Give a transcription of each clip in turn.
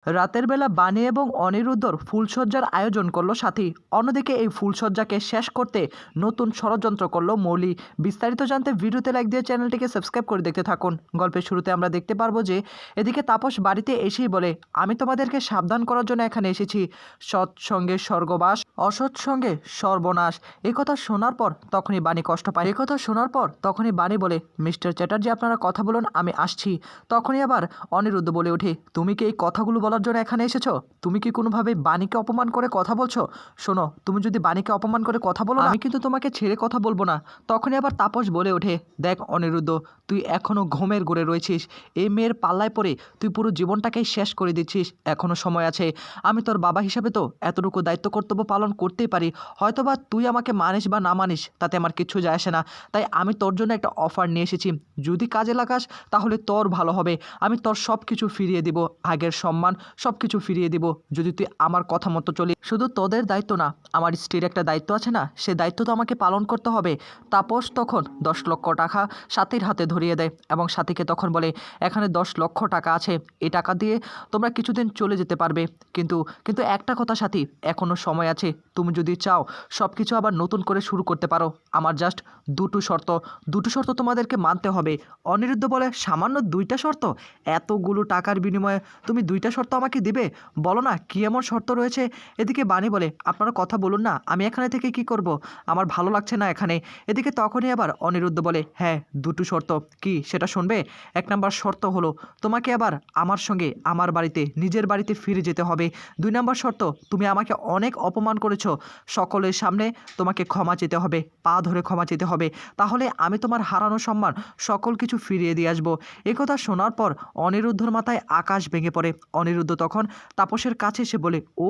রাতের বেলা বাণী এবং অনিরুদ্ধর ফুলশয্যার আয়োজন করলো সাথী। অন্যদিকে এই ফুলশয্যাকে শেষ করতে নতুন ষড়যন্ত্র করলো মৌলি। বিস্তারিত জানতে ভিডিওতে লাইক দিয়ে চ্যানেলটিকে সাবস্ক্রাইব করে দেখতে থাকুন। গল্পের শুরুতে আমরা দেখতে পারবো যে এদিকে তাপস বাড়িতে এসেই বলে, আমি তোমাদেরকে সাবধান করার জন্য এখানে এসেছি। সৎ সঙ্গে স্বর্গবাস, অসৎ সঙ্গে সর্বনাশ। এই কথা শোনার পর তখনই বাণী কষ্ট পায়। এই কথা শোনার পর তখনই বাণী বলে, মিস্টার চ্যাটার্জি আপনারা কথা বলুন, আমি আসছি। তখনই আবার অনিরুদ্ধ বলে ওঠে, তুমি কি এই কথাগুলো বলার জন্য এখানে এসেছো? তুমি কি কোনোভাবে বাণীকে অপমান করে কথা বলছো? শোনো, তুমি যদি বাণীকে অপমান করে কথা বলো, আমি কিন্তু তোমাকে ছেড়ে কথা বলবো না। তখনই আবার তাপস বলে ওঠে, দেখ অনিরুদ্ধ, তুই এখনো ঘুমের ঘোরে রয়েছিস। এই মেয়ের পাল্লায় পড়ে তুই পুরো জীবনটাকেই শেষ করে দিচ্ছিস। এখনো সময় আছে। আমি তোর বাবা হিসাবে তো এতটুকু দায়িত্ব কর্তব্য পালন করতেই পারি। হয়তোবা তুই আমাকে মানিস বা না মানিস তাতে আমার কিচ্ছু যায় আসে না। তাই আমি তোর জন্য একটা অফার নিয়ে এসেছি। যদি কাজে লাগাস তাহলে তোর ভালো হবে। আমি তোর সব কিছু ফিরিয়ে দিব, আগের সম্মান সব কিছু ফিরিয়ে দিব, যদি তুই আমার কথা মতো চলি। শুধু তোদের দায়িত্ব না, আমার স্ত্রীর একটা দায়িত্ব আছে না, সে দায়িত্ব তো আমাকে পালন করতে হবে। তাপস তখন 10 লক্ষ টাকা সাথীর হাতে ধরিয়ে দেয় এবং সাথীকে তখন বলে, এখানে 10 লক্ষ টাকা আছে, এই টাকা দিয়ে তোমরা কিছুদিন চলে যেতে পারবে। কিন্তু কিন্তু একটা কথা সাথী, এখনও সময় আছে। তুমি যদি চাও সব কিছু আবার নতুন করে শুরু করতে পারো। আমার জাস্ট দুটো শর্ত তোমাদেরকে মানতে হবে। অনিরুদ্ধ বলে, সামান্য 2টা শর্ত? এতগুলো টাকার বিনিময়ে তুমি 2টা শর্ত আমাকে দিবে? বলো না কি এমন শর্ত রয়েছে। এদিকে বাণী বলে, আপনারা কথা বলুন না, আমি এখানে থেকে কি করব? আমার ভালো লাগছে না এখানে। এদিকে তখনই আবার অনিরুদ্ধ বলে, হ্যাঁ 2টো শর্ত। কি সেটা শুনবে? 1 নম্বর শর্ত হলো তোমাকে আবার আমার সঙ্গে আমার বাড়িতে, নিজের বাড়িতে ফিরে যেতে হবে। 2 নম্বর শর্ত, তুমি আমাকে অনেক অপমান করেছো, সকলের সামনে তোমাকে ক্ষমা চেতে হবে, পা ধরে ক্ষমা চেতে হবে। তাহলে আমি তোমার হারানো সম্মান সকল কিছু ফিরিয়ে দিয়ে আসবো। একথা শোনার পর অনিরুদ্ধর মাথায় আকাশ ভেঙে পড়ে। অনিরুদ্ধ তখন তাপসের কাছে এসে বলে, ও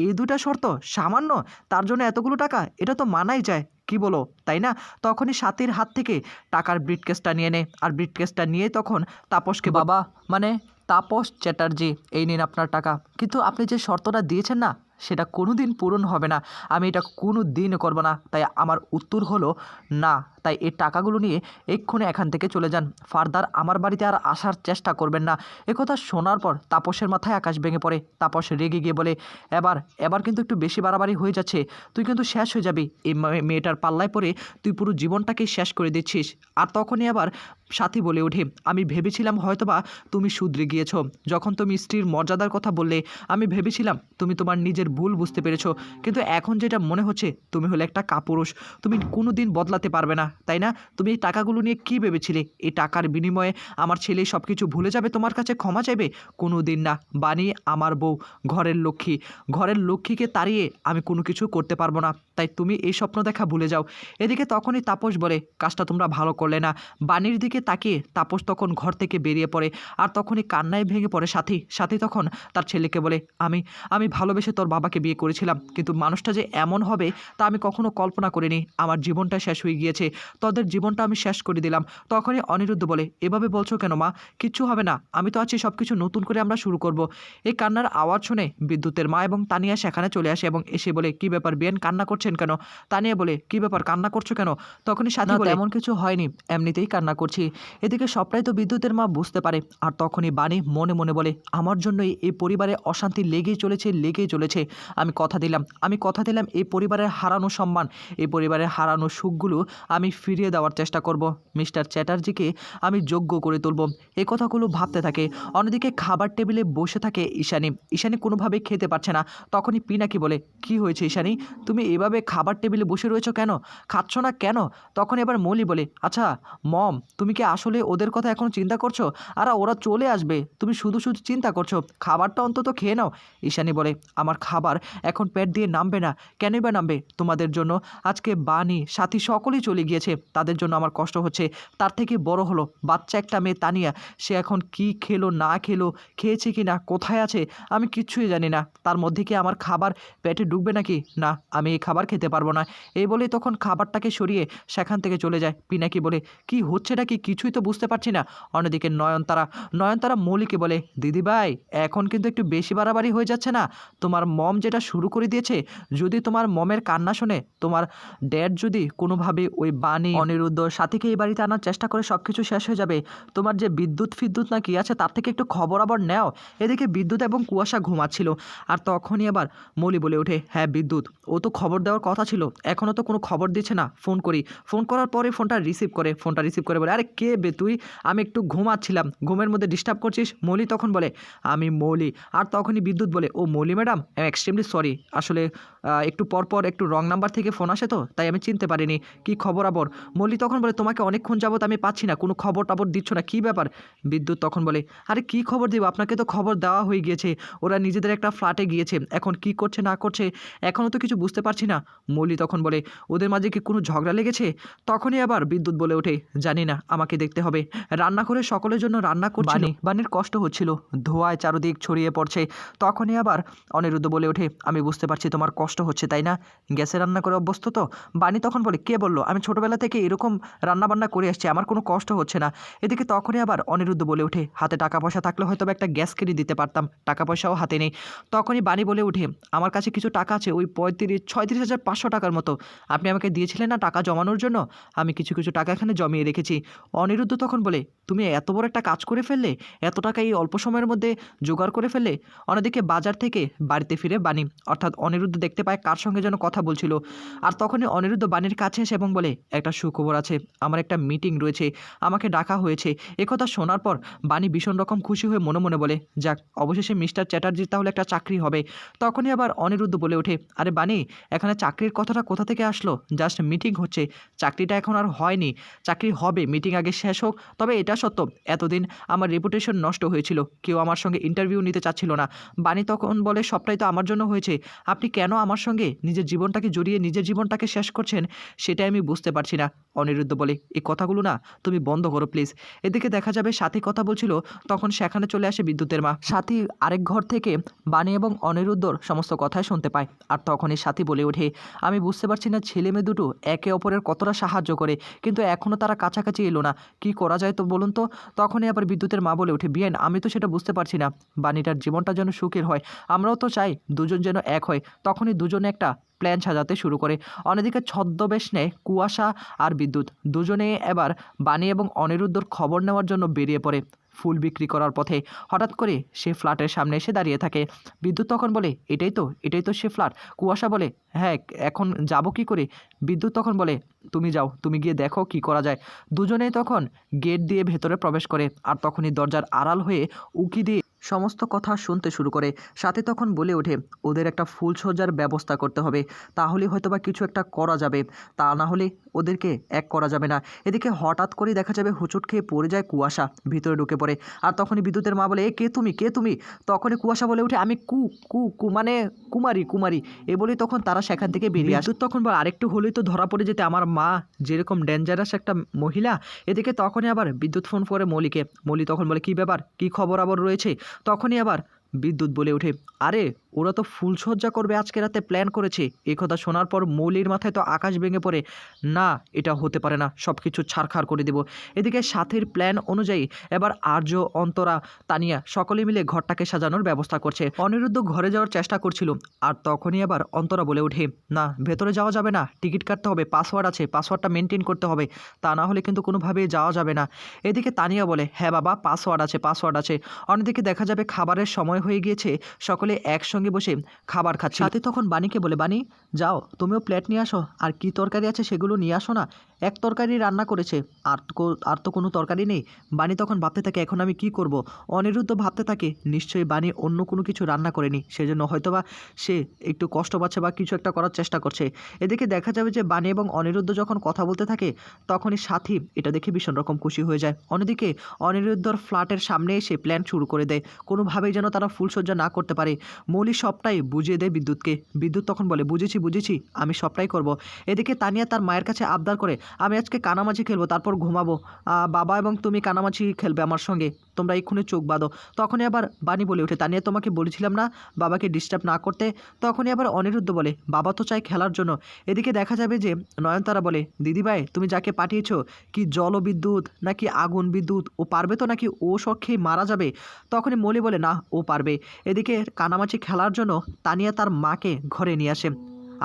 এই 2টা শর্ত সামান্য, তার জন্য এতগুলো টাকা? এটা তো মানাই যায়, কি বলো, তাই না? তখনই সাথীর হাত থেকে টাকার ব্রিফকেসটা নিয়ে নেয় আর ব্রিফকেসটা নিয়ে তখন তাপসকে, বাবা মানে তাপস চ্যাটার্জি, এই নিন আপনার টাকা। কিন্তু আপনি যে শর্তটা দিয়েছেন না, সেটা কোনো দিন পূরণ হবে না। আমি এটা কোনো দিনও করবো না। তাই আমার উত্তর হলো না। তাই এই টাকাগুলো নিয়ে এক্ষুনি এখান থেকে চলে যান। ফার্দার আমার বাড়িতে আর আসার চেষ্টা করবেন না। একথা শোনার পর তাপসের মাথায় আকাশ ভেঙে পড়ে। তাপস রেগে গিয়ে বলে, এবার কিন্তু একটু বেশি বাড়াবাড়ি হয়ে যাচ্ছে। তুই কিন্তু শেষ হয়ে যাবি। এই মেয়েটার পাল্লায় পড়ে তুই পুরো জীবনটাকেই শেষ করে দিচ্ছিস। আর তখনই আবার সাথী বলে ওঠে, আমি ভেবেছিলাম হয়তোবা তুমি শুধরে গিয়েছো। যখন তুমি স্ত্রীর মর্যাদার কথা বললে, আমি ভেবেছিলাম তুমি তোমার নিজের ভুল বুঝতে পেরেছো। কিন্তু এখন যেটা মনে হচ্ছে, তুমি হলে একটা কাপুরুষ। তুমি কোনো দিন বদলাতে পারবে না, তাই না? তুমি এই টাকাগুলো নিয়ে কী ভেবেছিলে? এই টাকার বিনিময়ে আমার ছেলে সব কিছু ভুলে যাবে, তোমার কাছে ক্ষমা চাইবে? কোনো দিন না। বানিয়ে আমার বউ, ঘরের লক্ষ্মীকে তাড়িয়ে আমি কোনো কিছু করতে পারবো না। তাই তুমি এই স্বপ্ন দেখা ভুলে যাও। এদিকে তখনই তাপস বলে, কাজটা তোমরা ভালো করলে না। বাণীর দিকে তাকিয়ে তাপস তখন ঘর থেকে বেরিয়ে পড়ে আর তখনই কান্নায় ভেঙে পড়ে সাথী তখন তার ছেলেকে বলে, আমি ভালোবেসে তোর বাবাকে বিয়ে করেছিলাম, কিন্তু মানুষটা যে এমন হবে তা আমি কখনো কল্পনা করিনি। আমার জীবনটা শেষ হয়ে গিয়েছে, তোদের জীবনটা আমি শেষ করে দিলাম। তখনই অনিরুদ্ধ বলে, এভাবে বলছো কেন মা? কিচ্ছু হবে না, আমি তো আছি, সব কিছু নতুন করে আমরা শুরু করব। এই কান্নার আওয়াজ শুনে বিদ্যুতের মা এবং তানিয়া সেখানে চলে আসে এবং এসে বলে, কি ব্যাপার বিয়েন, কান্না করছেন কেন? তানিয়া বলে, কি ব্যাপার, কান্না করছো কেন? তখনই সাথী বলে, এমন কিছু হয়নি, এমনিতেই কান্না করছি। এদিকে সবটাই তো বিদ্যুতের মা বুঝতে পারে। আর তখনই বাণী মনে মনে বলে, আমার জন্যই এই পরিবারে অশান্তি লেগেই চলেছে। আমি কথা দিলাম এই পরিবারের হারানো সম্মান, এই পরিবারের হারানো সুখগুলো আমি ফিরিয়ে দেওয়ার চেষ্টা করব। মিস্টার চ্যাটার্জিকে আমি যোগ্য করে তুলব। এই কথাগুলো ভাবতে থাকে। অন্যদিকে খাবার টেবিলে বসে থাকে ঈশানী কোনোভাবেই খেতে পারছে না। তখনই পিনাকি বলে, কি হয়েছে ঈশানী, তুমি এভাবে খাবার টেবিলে বসে রয়েছো কেন? খাচ্ছ না কেন? তখন এবার মৌলি বলে, আচ্ছা মম, তুমি কি আসলে ওদের কথা এখন চিন্তা করছো? আর ওরা চলে আসবে, তুমি শুধু চিন্তা করছো, খাবারটা অন্তত খেয়ে নাও। ঈশানী বলে, আমার খাবার এখন পেট দিয়ে নামবে না। কেনই বা নামবে? তোমাদের জন্য আজকে বাণী, সাথী সকলেই চলে গিয়েছে, তাদের জন্য আমার কষ্ট হচ্ছে। তার থেকে বড় হলো বাচ্চা একটা মেয়ে তানিয়া, সে এখন কি খেলো না খেলো, খেয়েছে কি না, কোথায় আছে, আমি কিচ্ছুই জানি না। তার মধ্যে কি আমার খাবার পেটে ঢুকবে নাকি? না, আমি এই খাবার খেতে পারবো না। এই বলেই তখন খাবারটাকে সরিয়ে সেখান থেকে চলে যায়। পিনাকি বলে, কি হচ্ছেটা কি, কিছুই তো বুঝতে পারছি না। অন্যদিকে নয়নতারা মৌলিকে বলে, দিদিভাই এখন কিন্তু একটু বেশি বাড়াবাড়ি হয়ে যাচ্ছে না? তোমার মম যেটা শুরু করে দিয়েছে, যদি তোমার মমের কান্না শুনে তোমার ড্যাড যদি কোনোভাবে ওই বাণী অনিরুদ্ধ সাথীকে এই বাড়িতে আনার চেষ্টা করে সব কিছু শেষ হয়ে যাবে। তোমার যে বিদ্যুৎ ফিদ্যুৎ না কি আছে তার থেকে একটু খবর আবার নেও। এদিকে বিদ্যুৎ এবং কুয়াশা ঘুমাচ্ছিল, আর তখনই আবার মলি বলে ওঠে, হ্যাঁ বিদ্যুৎ, ও তো খবর দেওয়ার কথা ছিল, এখনও তো কোনো খবর দিচ্ছে না, ফোন করি। ফোন করার পরে ফোনটা রিসিভ করে বলে, আরে কে বে তুই, আমি একটু ঘুমাচ্ছিলাম, ঘুমের মধ্যে ডিস্টার্ব করছিস। মলি তখন বলে, আমি মলি। আর তখনই বিদ্যুৎ বলে, ও মলি ম্যাডাম, এক্সট্রিমলি সরি, আসলে একটু পরপর একটু রং নাম্বার থেকে ফোন আসে তো তাই আমি চিনতে পারিনি, কি খবর আবর। মলি তখন বলে, তোমাকে অনেকক্ষণ যাবত আমি পাচ্ছি না, কোনো খবর টাবর দিচ্ছ না, কী ব্যাপার। বিদ্যুৎ তখন বলে, আরে কি খবর দিব, আপনাকে তো খবর দেওয়া হয়ে গিয়েছে, ওরা নিজেদের একটা ফ্ল্যাটে গিয়েছে, এখন কি করছে না করছে এখনও তো কিছু বুঝতে পারছি না। মলি তখন বলে, ওদের মাঝে কি কোনো ঝগড়া লেগেছে? তখনই আবার বিদ্যুৎ বলে ওঠে, জানি না, আমাকে দেখতে হবে। রান্না করে সকলের জন্য রান্না করছিল, বাণীর কষ্ট হচ্ছিল, ধোঁয়ায় চারদিক ছড়িয়ে পড়ছে। তখনই আবার অনিরুদ্ধ বলে ওঠে, আমি বুঝতে পারছি তোমার কষ্ট হচ্ছে তাই না, গ্যাসে রান্না করে অভ্যস্ত তো। বাণী তখন বলে, কে বললো, আমি ছোটোবেলা থেকে এরকম রান্নাবান্না করে আসছি, আমার কোনো কষ্ট হচ্ছে না। এদিকে তখনই আবার অনিরুদ্ধ বলে ওঠে, হাতে টাকা পয়সা থাকলে হয়তো একটা গ্যাস কিনে দিতে পারতাম, টাকা পয়সাও হাতে নেই। তখনই বাণী বলে ওঠে, আমার কাছে কিছু টাকা আছে, ওই 36,500 টাকার মতো, আপনি আমাকে দিয়েছিলেন না টাকা জমানোর জন্য, আমি কিছু কিছু টাকা এখানে জমিয়ে রেখেছি। অনিরুদ্ধ তখন বলে, তুমি এত বড় একটা কাজ করে ফেললে, এত টাকা এই অল্প সময়ের মধ্যে জোগাড় করে ফেললে। অন্যদিকে বাজার থেকে বাড়িতে ফিরে বাণী অর্থাৎ অনিরুদ্ধ দেখতে পায় কার সঙ্গে যেন কথা বলছিল। আর তখনই অনিরুদ্ধ বাণীর কাছে এসে এবং বলে, একটা সুখবর আছে, আমার একটা মিটিং রয়েছে, আমাকে ডাকা হয়েছে। একথা শোনার পর বাণী ভীষণ রকম খুশি হয়ে মনে মনে বলে, যাক, অবশেষে মিস্টার চ্যাটার্জির তাহলে একটা চাকরি হবে। তখনই আবার অনিরুদ্ধ বলে ওঠে, আরে বাণী, এখানে চাকরির কথাটা কোথা থেকে আসলো, জাস্ট মিটিং হচ্ছে, চাকরিটা এখন আর হয়নি, চাকরি হবে, মিটিং আগে শেষ হোক। তবে এটা সত্য, এতদিন আমার রেপুটেশন নষ্ট হয়েছিল, কেউ আমার সঙ্গে ইন্টারভিউ নিতে চাচ্ছিল না। বাণী তখন বলে, সবটাই তো আমার জন্য হয়েছে, আপনি কেন আমার সঙ্গে নিজের জীবনটাকে জড়িয়ে নিজের জীবনটাকে শেষ করছেন সেটাই আমি বুঝতে পারছি না। অনিরুদ্ধ বলে, এই কথাগুলো না তুমি বন্ধ করো প্লিজ। এদিকে দেখা যাবে সাথী কথা বলছিল, তখন সেখানে চলে আসে বিদ্যুতের মা। সাথী আরেক ঘর থেকে বাণী এবং অনিরুদ্ধর সমস্ত কথাই শুনতে পায়। আর তখনই সাথী বলে ওঠে, আমি বুঝতে পারছি না ছেলে মেয়ে দুটো একে অপরের কতটা সাহায্য করে, কিন্তু এখনও তারা কাছাকাছি এলো না, কি করা যায় তো বলুন তো। তখনই আবার বিদ্যুতের মা বলে ওঠে, বিয়েন, আমি তো সেটা বুঝতে পারছি না, বাণীটার জীবনটা যেন সুখের হয়, আমরাও তো চাই দুজন যেন এক হয়। তখনই দুজনে একটা প্ল্যান সাজাতে শুরু করে। অন্যদিকে ছদ্মবেশ নেয় কুয়াশা আর বিদ্যুৎ, দুজনে এবার বাণী এবং অনিরুদ্ধর খবর নেওয়ার জন্য বেরিয়ে পড়ে। ফুল বিক্রি করার পথে হঠাৎ করে সে ফ্ল্যাটের সামনে এসে দাঁড়িয়ে থাকে। বিদ্যুৎ তখন বলে, এটাই তো সে ফ্ল্যাট। কুয়াশা বলে, হ্যাঁ, এখন যাব কি করে। বিদ্যুৎ তখন বলে, তুমি যাও, তুমি গিয়ে দেখো কি করা যায়। দুজনেই তখন গেট দিয়ে ভেতরে প্রবেশ করে, আর তখনই দরজার আড়াল হয়ে উকি দিয়ে সমস্ত কথা শুনতে শুরু করে। সাথে তখন বলে ওঠে, ওদের একটা ফুলসজ্জার ব্যবস্থা করতে হবে, তাহলে হয়তোবা কিছু একটা করা যাবে, তা না হলে ওদেরকে এক করা যাবে না। এদিকে হঠাৎ করে দেখা যাবে হুচুট খেয়ে পড়ে যায় কুয়াশা, ভিতরে ঢুকে পড়ে। আর তখনই বিদ্যুতের মা বলে, এ কে তুমি, কে তুমি। তখনই কুয়াশা বলে ওঠে, আমি কু মানে কুমারী। এ বলেই তখন তারা সেখান থেকে বেরিয়ে আসে। তখন বলে, আরেকটু হলেই তো ধরা পড়ে যেতে, আমার মা যেরকম ডেঞ্জারাস একটা মহিলা। এদিকে তখনই আবার বিদ্যুৎ ফোন করে মলিকে। মলি তখন বলে, কি ব্যাপার, কি খবর আবার রয়েছে। তখনই আবার বিদ্যুৎ বলে ওঠে, আরে ওরা তো ফুলসজ্জা করবে আজকে রাতে, প্ল্যান করেছে। এই কথা শোনার পর মৌলির মাথায় তো আকাশ ভেঙে পড়ে, না এটা হতে পারে না, সব কিছু ছাড়খাড় করে দেব। এদিকে সাথীর প্ল্যান অনুযায়ী এবার আর্য, অন্তরা, তানিয়া সকলে মিলে ঘরটাকে সাজানোর ব্যবস্থা করছে। অনিরুদ্ধ ঘরে যাওয়ার চেষ্টা করছিল, আর তখনই আবার অন্তরা বলে ওঠে, না ভেতরে যাওয়া যাবে না, টিকিট কাটতে হবে, পাসওয়ার্ড আছে, পাসওয়ার্ডটা মেনটেন করতে হবে, তা না হলে কিন্তু কোনোভাবেই যাওয়া যাবে না। এদিকে তানিয়া বলে, হ্যাঁ বাবা, পাসওয়ার্ড আছে। অন্যদিকে দেখা যাবে খাবারের সময় হয়ে গিয়েছে, সকলে একসঙ্গে বসে খাবার খাচ্ছে। সাথে তখন বাণীকে বলে, বাণী যাও, তুমিও প্লেট নিয়ে আসো, আর কি তরকারি আছে সেগুলো নিয়ে আসো না, এক তরকারি রান্না করেছে, আর তো কোনো তরকারি নেই। বাণী তখন ভাবতে থাকে, এখন আমি কি করব। অনিরুদ্ধ ভাবতে থাকে, নিশ্চয়ই বাণী অন্য কোনো কিছু রান্না করেনি, সেজন্য হয়তোবা সে একটু কষ্ট পাচ্ছে বা কিছু একটা করার চেষ্টা করছে। এদিকে দেখা যাবে যে বাণী এবং অনিরুদ্ধ যখন কথা বলতে থাকে, তখনই সাথী এটা দেখে ভীষণ রকম খুশি হয়ে যায়। অন্যদিকে অনিরুদ্ধর ফ্ল্যাটের সামনে এসে প্ল্যান শুরু করে দেয়, কোনোভাবেই যেন তারা ফুলসজ্জা না করতে পারে। মৌলি সবটাই বুঝিয়ে দেয় বিদ্যুৎকে। বিদ্যুৎ তখন বলে, বুঝেছি, আমি সবটাই করব। এদিকে তানিয়া তার মায়ের কাছে আবদার করে, আমি আজকে কানামাছি খেলবো, তারপর ঘুমাবো, বাবা এবং তুমি কানামাছি খেলবে আমার সঙ্গে, তোমরা এক্ষুনি চোখ বাঁধো। তখনই আবার বাণী বলে ওঠে, তানিয়া তোমাকে বলেছিলাম না বাবাকে ডিস্টার্ব না করতে। তখনই আবার অনিরুদ্ধ বলে, বাবা তো চায় খেলার জন্য। এদিকে দেখা যাবে যে নয়নতারা বলে, দিদিভাই তুমি যাকে পাঠিয়েছো কি জল বিদ্যুৎ নাকি আগুন বিদ্যুৎ, ও পারবে তো নাকি ও শখেই মারা যাবে। তখনই মলি বলে, না ও পারবে। এদিকে কানামাছি খেলার জন্য তানিয়া তার মাকে ঘরে নিয়ে আসে।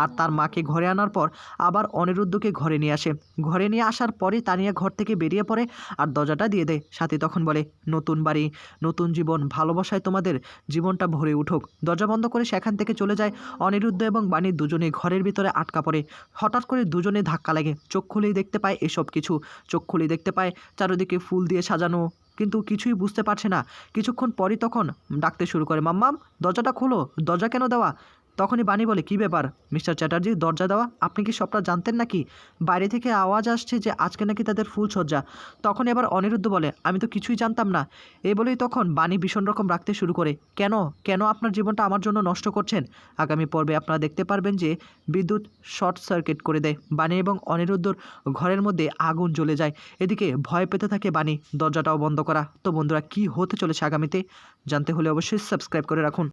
আর তার মাকে ঘরে আনার পর আবার অনিরুদ্ধকে ঘরে নিয়ে আসে। ঘরে নিয়ে আসার পরই তানিয়া ঘর থেকে বেরিয়ে পড়ে আর দরজাটা দিয়ে দেয়। সাথী তখন বলে, নতুন বাড়ি, নতুন জীবন, ভালোবাসায় তোমাদের জীবনটা ভরে উঠুক। দরজা বন্ধ করে সেখান থেকে চলে যায়। অনিরুদ্ধ এবং বাণী দুজনেই ঘরের ভিতরে আটকা পড়ে। হঠাৎ করে দুজনে ধাক্কা লাগে। চোখ খুলেই দেখতে পায় এসব কিছু। চোখ খুলেই দেখতে পায় চারিদিকে ফুল দিয়ে সাজানো, কিন্তু কিছুই বুঝতে পারছে না। কিছুক্ষণ পরই তখন ডাকতে শুরু করে, মাম্মাম দরজাটা খোলো, দরজা কেন দেওয়া? তখনই বাণী বলে, কী ব্যাপার মিস্টার চ্যাটার্জি, দরজা দেওয়া? আপনি কি সবটা জানতেন নাকি? বাইরে থেকে আওয়াজ আসছে যে আজকে নাকি তাদের ফুলসজ্জা। তখন এবার অনিরুদ্ধ বলে, আমি তো কিছুই জানতাম না। এই বলেই তখন বাণী ভীষণ রকম রাখতে শুরু করে, কেন কেন আপনার জীবনটা আমার জন্য নষ্ট করছেন? আগামী পর্বে আপনারা দেখতে পারবেন যে বিদ্যুৎ শর্ট সার্কিট করে দেয়। বাণী এবং অনিরুদ্ধর ঘরের মধ্যে আগুন জ্বলে যায়। এদিকে ভয় পেতে থাকে বাণী, দরজাটাও বন্ধ করা। তো বন্ধুরা, কী হতে চলেছে আগামীতে জানতে হলে অবশ্যই সাবস্ক্রাইব করে রাখুন।